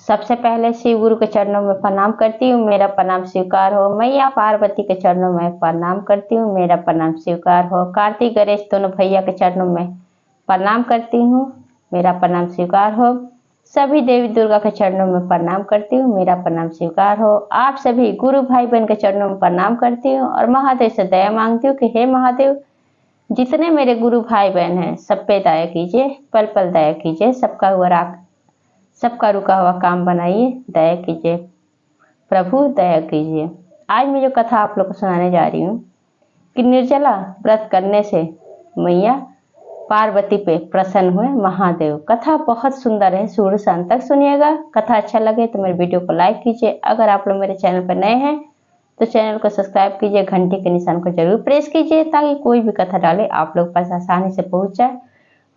सबसे पहले शिव गुरु के चरणों में प्रणाम करती हूँ, मेरा प्रणाम स्वीकार हो। मैया पार्वती के चरणों में प्रणाम करती हूँ, मेरा प्रणाम स्वीकार हो। कार्तिक गणेश दोनों भैया के चरणों में प्रणाम करती हूँ, मेरा प्रणाम स्वीकार हो। सभी देवी दुर्गा के चरणों में प्रणाम करती हूँ, मेरा प्रणाम स्वीकार हो। आप सभी गुरु भाई बहन के चरणों में प्रणाम करती हूँ और महादेव से दया मांगती हूँ कि हे महादेव, जितने मेरे गुरु भाई बहन हैं सब पे दया कीजिए, पल पल दया कीजिए, सबका रुका हुआ काम बनाइए, दया कीजिए प्रभु, दया कीजिए। आज मैं जो कथा आप लोग को सुनाने जा रही हूँ कि निर्जला व्रत करने से मैया पार्वती पे प्रसन्न हुए महादेव। कथा बहुत सुंदर है, शुरू से अंत तक सुनिएगा। कथा अच्छा लगे तो मेरे वीडियो को लाइक कीजिए। अगर आप लोग मेरे चैनल पर नए हैं तो चैनल को सब्सक्राइब कीजिए, घंटी के निशान को जरूर प्रेस कीजिए ताकि कोई भी कथा डाले आप लोग पास आसानी से पहुंच जाए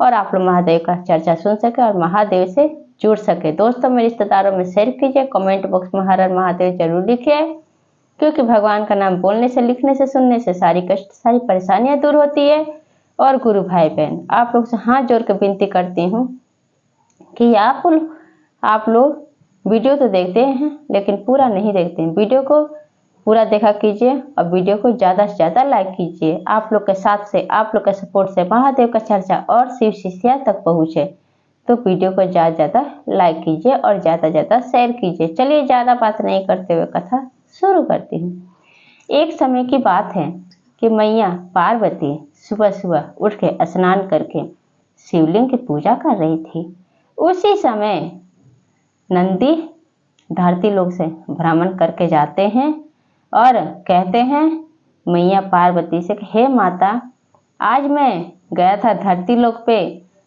और आप लोग महादेव का चर्चा सुन सके और महादेव से जुड़ सके। दोस्तों मेरे रिश्तेदारों में शेयर कीजिए, कमेंट बॉक्स में हर हर महादेव जरूर लिखिए, क्योंकि भगवान का नाम बोलने से, लिखने से, सुनने से सारी कष्ट, सारी परेशानियां दूर होती है। और गुरु भाई बहन आप लोग से हाथ जोड़ के विनती करती हूँ कि आप लोग वीडियो तो देखते हैं लेकिन पूरा नहीं देखते हैं। वीडियो को पूरा देखा कीजिए और वीडियो को ज़्यादा से ज़्यादा लाइक कीजिए। आप लोग के साथ से, आप लोग के सपोर्ट से महादेव का चर्चा और शिव शिष्या तक पहुँचे तो वीडियो को ज़्यादा ज़्यादा लाइक कीजिए और ज़्यादा ज़्यादा शेयर कीजिए। चलिए ज़्यादा बात नहीं करते हुए कथा शुरू करती हूँ। एक समय की बात है कि मैया पार्वती सुबह सुबह उठ के स्नान करके शिवलिंग की पूजा कर रही थी। उसी समय नंदी धरती लोक से भ्रमण करके जाते हैं और कहते हैं मैया पार्वती से कि हे माता, आज मैं गया था धरती लोक पे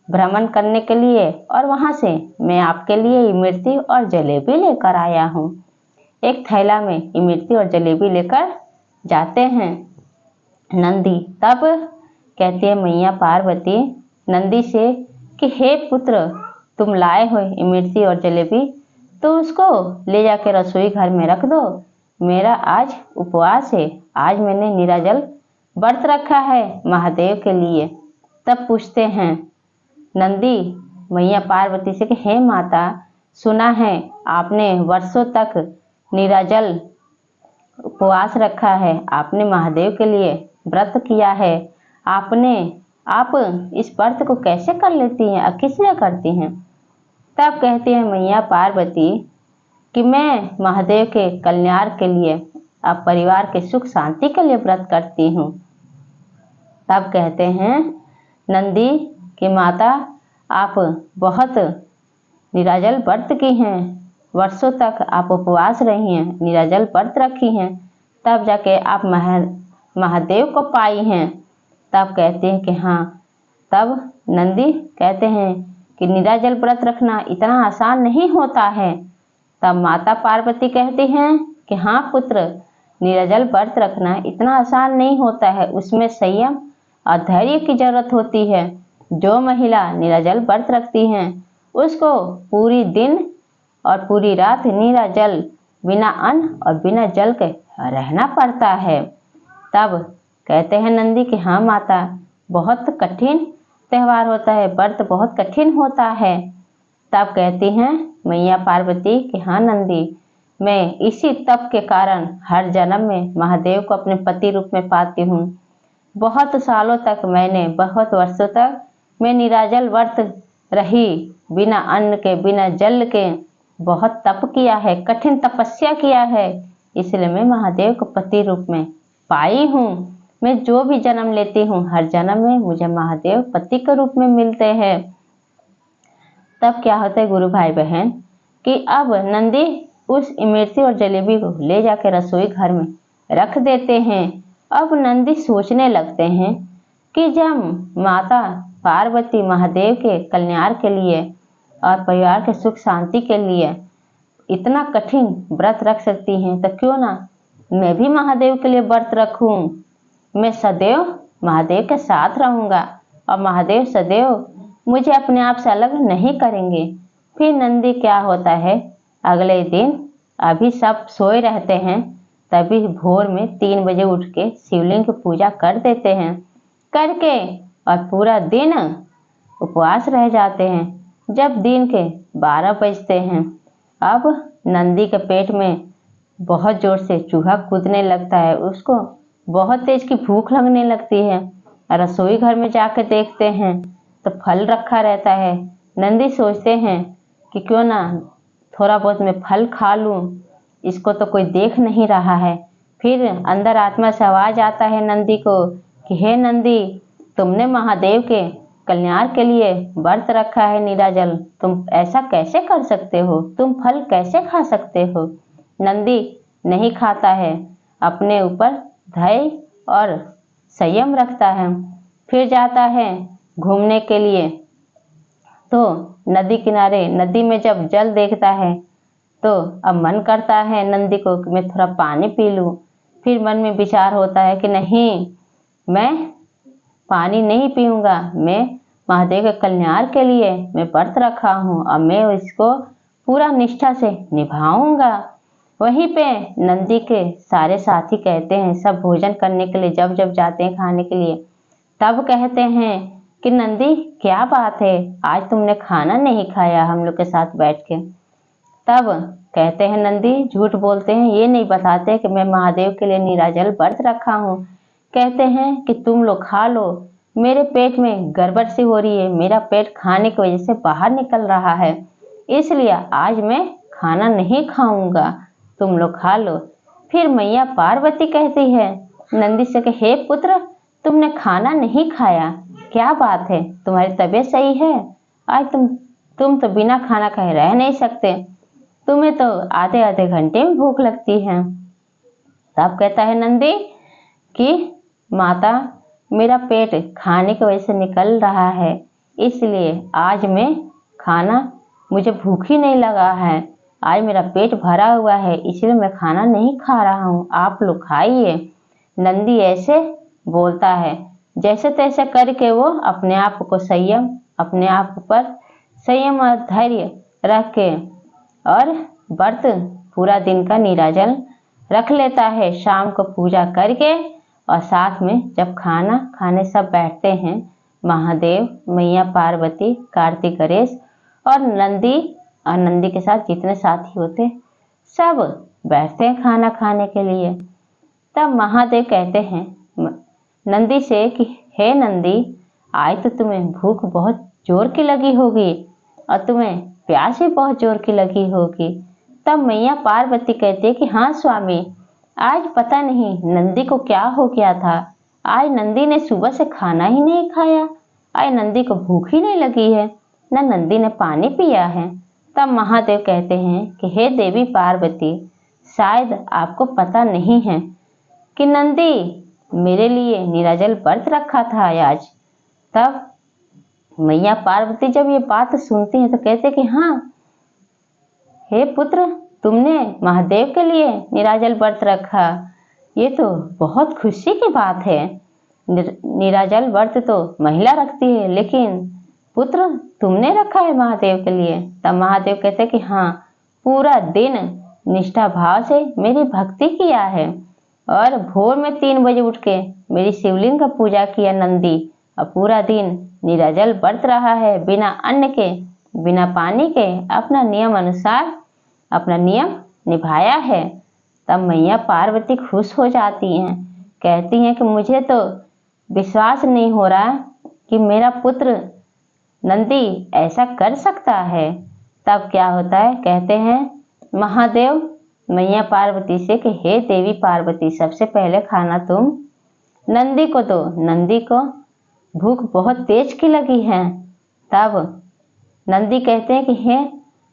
भ्रमण करने के लिए और वहां से मैं आपके लिए इमरती और जलेबी लेकर आया हूँ। एक थैला में इमरती और जलेबी लेकर जाते हैं नंदी। तब कहती है मैया पार्वती नंदी से कि हे पुत्र, तुम लाए हो इमरती और जलेबी तो उसको ले जाके रसोई घर में रख दो। मेरा आज उपवास है, आज मैंने निराजल व्रत रखा है महादेव के लिए। तब पूछते हैं नंदी मैया पार्वती से कि हे माता, सुना है आपने वर्षों तक निराजल उपवास रखा है, आपने महादेव के लिए व्रत किया है। आप इस व्रत को कैसे कर लेती हैं और किस लिए करती हैं? तब कहती है मैया पार्वती कि मैं महादेव के कल्याण के लिए, अब परिवार के सुख शांति के लिए व्रत करती हूँ। तब कहते हैं नंदी कि माता, आप बहुत निराजल व्रत की हैं, वर्षों तक आप उपवास रही हैं, निराजल व्रत रखी हैं, तब जाके आप महादेव को पाई हैं। तब कहते हैं कि हाँ। तब नंदी कहते हैं कि निराजल व्रत रखना इतना आसान नहीं होता है। तब माता पार्वती कहती हैं कि हाँ पुत्र, निराजल व्रत रखना इतना आसान नहीं होता है, उसमें संयम और धैर्य की जरूरत होती है। जो महिला निराजल व्रत रखती हैं उसको पूरी दिन और पूरी रात निराजल, बिना अन्न और बिना जल के रहना पड़ता है। तब कहते हैं नंदी कि हाँ माता, बहुत कठिन त्यौहार होता है, व्रत बहुत कठिन होता है। तब कहती हैं मैया पार्वती कि हाँ नंदी, मैं इसी तप के कारण हर जन्म में महादेव को अपने पति रूप में पाती हूँ। बहुत सालों तक मैंने, बहुत वर्षों तक मैं निराजल व्रत रही, बिना अन्न के, बिना जल के बहुत तप किया है, कठिन तपस्या किया है, इसलिए मैं महादेव को पति रूप में पाई हूँ। मैं जो भी जन्म लेती हूँ हर जन्म में मुझे महादेव पति के रूप में मिलते हैं। तब क्या होता है गुरु भाई बहन कि अब नंदी उस इमरती और जलेबी को ले जाके रसोई घर में रख देते हैं। अब नंदी सोचने लगते हैं कि जब माता पार्वती महादेव के कल्याण के लिए और परिवार के सुख शांति के लिए इतना कठिन व्रत रख सकती हैं तो क्यों ना मैं भी महादेव के लिए व्रत रखूं। मैं सदैव महादेव के साथ रहूंगा और महादेव सदैव मुझे अपने आप से अलग नहीं करेंगे। फिर नंदी क्या होता है, अगले दिन अभी सब सोए रहते हैं, तभी भोर में 3 बजे उठ के शिवलिंग की पूजा कर देते हैं, करके और पूरा दिन उपवास रह जाते हैं। जब दिन के 12 बजते हैं अब नंदी के पेट में बहुत जोर से चूहा कूदने लगता है। उसको बहुत तेज की भूख लगने लगती है। रसोई घर में जाकर देखते हैं तो फल रखा रहता है। नंदी सोचते हैं कि क्यों ना थोड़ा बहुत मैं फल खा लूं, इसको तो कोई देख नहीं रहा है। फिर अंदर आत्मा से आवाज आता है नंदी को कि हे नंदी, तुमने महादेव के कल्याण के लिए व्रत रखा है नीराजल, तुम ऐसा कैसे कर सकते हो? तुम फल कैसे खा सकते हो? नंदी नहीं खाता है, अपने ऊपर धैर्य और संयम रखता है। फिर जाता है घूमने के लिए। तो नदी किनारे, नदी में जब जल देखता है तो अब मन करता है नंदी को कि मैं थोड़ा पानी पी लूं। फिर मन में विचार होता है कि नहीं, मैं पानी नहीं पीऊंगा, मैं महादेव के कल्याण के लिए मैं व्रत रखा हूँ, अब मैं इसको पूरा निष्ठा से निभाऊंगा। वहीं पे नंदी के सारे साथी कहते हैं, सब भोजन करने के लिए जब जब जाते हैं खाने के लिए, तब कहते हैं कि नंदी क्या बात है, आज तुमने खाना नहीं खाया हम लोग के साथ बैठ के। तब कहते हैं नंदी झूठ बोलते हैं, ये नहीं बताते कि मैं महादेव के लिए नीराजल व्रत रखा हूँ। कहते हैं कि तुम लोग खा लो, मेरे पेट में गड़बड़ सी हो रही है, मेरा पेट खाने की वजह से बाहर निकल रहा है, इसलिए आज मैं खाना नहीं खाऊंगा, तुम लोग खा लो। फिर मैया पार्वती कहती है नंदी से कि हे पुत्र, तुमने खाना नहीं खाया, क्या बात है, तुम्हारी तबीयत सही है? आज तुम तो बिना खाना खाए रह नहीं सकते, तुम्हें तो आधे आधे घंटे में भूख लगती है। तब कहता है नंदी कि माता, मेरा पेट खाने की वजह से निकल रहा है, इसलिए आज मैं खाना, मुझे भूख ही नहीं लगा है, आज मेरा पेट भरा हुआ है, इसलिए मैं खाना नहीं खा रहा हूँ, आप लोग खाइए। नंदी ऐसे बोलता है, जैसे तैसे करके वो अपने आप को संयम, अपने आप पर संयम और धैर्य रख के और व्रत पूरा दिन का नीराजल रख लेता है। शाम को पूजा करके और साथ में जब खाना खाने सब बैठते हैं, महादेव, मैया पार्वती, कार्तिक गणेश और नंदी के साथ जितने साथी होते सब बैठते हैं खाना खाने के लिए। तब महादेव कहते हैं नंदी से कि हे नंदी, आज तो तुम्हें भूख बहुत जोर की लगी होगी और तुम्हें प्यास भी बहुत जोर की लगी होगी। तब मैया पार्वती कहती है कि हाँ स्वामी, आज पता नहीं नंदी को क्या हो गया था, आज नंदी ने सुबह से खाना ही नहीं खाया, आज नंदी को भूख ही नहीं लगी है, न नंदी ने पानी पिया है। तब महादेव कहते हैं कि हे देवी पार्वती, शायद आपको पता नहीं है कि नंदी मेरे लिए नीराजल व्रत रखा था आज। तब मैया पार्वती जब ये बात सुनती है तो कहते कि हाँ हे पुत्र, तुमने महादेव के लिए नीराजल व्रत रखा, ये तो बहुत खुशी की बात है। नीराजल व्रत तो महिला रखती है, लेकिन पुत्र तुमने रखा है महादेव के लिए। तब महादेव कहते कि हाँ, पूरा दिन निष्ठा भाव से मेरी भक्ति किया है और भोर में 3 बजे उठ के मेरी शिवलिंग का पूजा किया नंदी, और पूरा दिन नीराजल व्रत रहा है, बिना अन्न के, बिना पानी के, अपना नियम अनुसार अपना नियम निभाया है। तब मैया पार्वती खुश हो जाती हैं, कहती हैं कि मुझे तो विश्वास नहीं हो रहा कि मेरा पुत्र नंदी ऐसा कर सकता है। तब क्या होता है, कहते हैं महादेव मैया पार्वती से कि हे देवी पार्वती, सबसे पहले खाना तुम नंदी को दो, नंदी को भूख बहुत तेज की लगी है। तब नंदी कहते हैं कि हे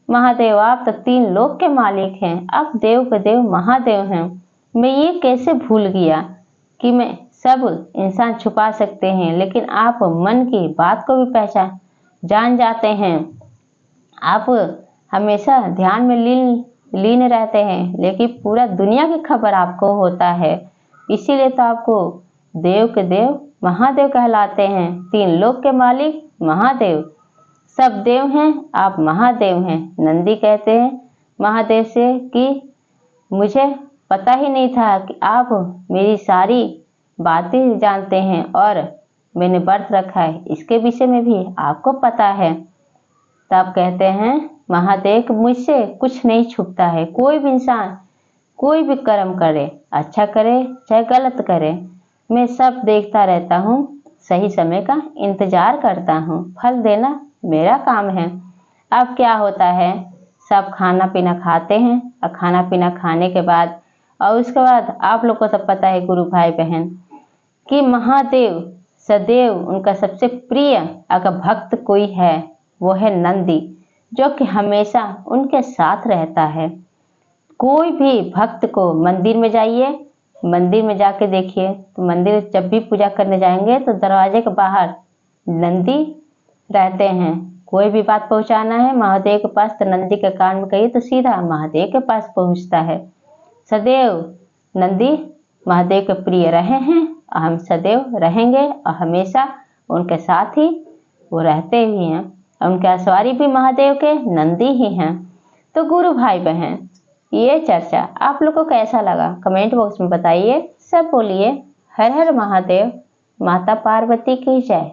महादेव, आप तो 3 लोक के मालिक हैं, आप देव के देव महादेव हैं, मैं ये कैसे भूल गया कि मैं सब इंसान छुपा सकते हैं, लेकिन आप मन की बात को भी जान जाते हैं, आप हमेशा ध्यान में लीन रहते हैं, लेकिन पूरा दुनिया की खबर आपको होता है, इसीलिए तो आपको देव के देव महादेव कहलाते हैं। 3 लोक के मालिक महादेव, सब देव हैं, आप महादेव हैं। नंदी कहते हैं महादेव से कि मुझे पता ही नहीं था कि आप मेरी सारी बातें जानते हैं और मैंने व्रत रखा है, इसके विषय में भी आपको पता है। तब कहते हैं महादेव के मुझसे कुछ नहीं छुपता है। कोई भी इंसान कोई भी कर्म करे, अच्छा करे चाहे गलत करे, मैं सब देखता रहता हूँ, सही समय का इंतजार करता हूँ, फल देना मेरा काम है। अब क्या होता है, सब खाना पीना खाते हैं और खाना पीना खाने के बाद और उसके बाद आप लोग को तो पता है गुरु भाई बहन कि महादेव सदैव उनका सबसे प्रिय अगर भक्त कोई है वो है नंदी, जो कि हमेशा उनके साथ रहता है। कोई भी भक्त को मंदिर में जाइए, मंदिर में जाके देखिए तो मंदिर जब भी पूजा करने जाएंगे तो दरवाजे के बाहर नंदी रहते हैं। कोई भी बात पहुंचाना है महादेव के पास तो नंदी के कान में कहिए तो सीधा महादेव के पास पहुंचता है। सदैव नंदी महादेव के प्रिय रहे हैं और हम सदैव रहेंगे और हमेशा उनके साथ ही वो रहते ही हैं। उनके असवारी भी महादेव के नंदी ही हैं। तो गुरु भाई बहन, ये चर्चा आप लोग को कैसा लगा कमेंट बॉक्स में बताइए। सब बोलिए हर हर महादेव, माता पार्वती की जय।